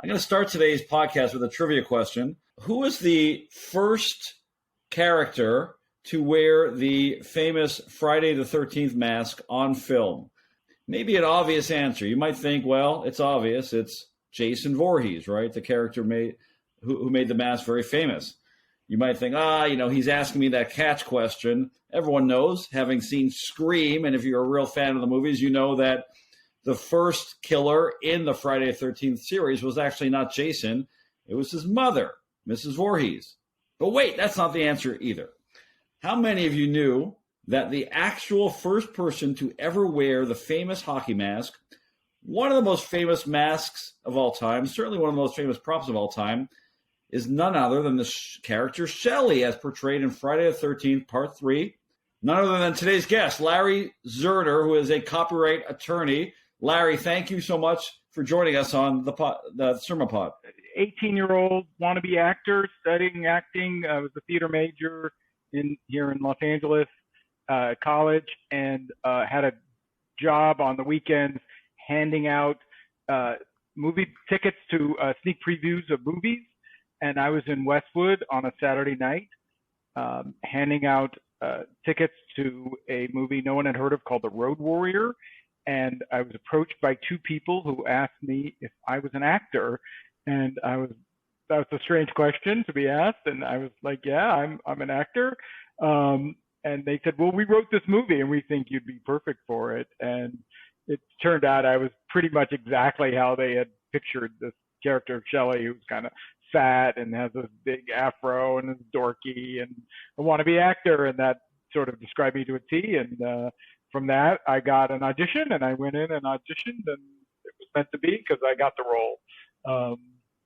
I'm going to start today's podcast with a trivia question. Who was the first character to wear the famous Friday the 13th mask on film? Maybe an obvious answer. You might think, well, it's obvious. It's Jason Voorhees, right? The character who made the mask very famous. You might think, he's asking me that catch question. Everyone knows, having seen Scream, and if you're a real fan of the movies, you know that the first killer in the Friday the 13th series was actually not Jason. It was his mother, Mrs. Voorhees. But wait, that's not the answer either. How many of you knew that the actual first person to ever wear the famous hockey mask, one of the most famous masks of all time, certainly one of the most famous props of all time, is none other than the character Shelly, as portrayed in Friday the 13th, Part 3. None other than today's guest, Larry Zerner, who is a copyright attorney. Larry, thank you so much for joining us on the SERMAPod. 18-year-old wannabe actor, studying acting. I was a theater major here in Los Angeles college, and had a job on the weekends handing out movie tickets to sneak previews of movies. And I was in Westwood on a Saturday night handing out tickets to a movie no one had heard of called The Road Warrior. And I was approached by two people who asked me if I was an actor. And that was a strange question to be asked. And I was like, yeah, I'm an actor. And they said, well, we wrote this movie and we think you'd be perfect for it. And it turned out I was pretty much exactly how they had pictured this character of Shelly, who's kind of fat and has a big afro and is dorky and a wannabe actor, and that sort of described me to a T. And from that, I got an audition, and I went in and auditioned, and it was meant to be because I got the role.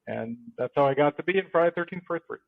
And that's how I got to be in Friday the 13th Part 3.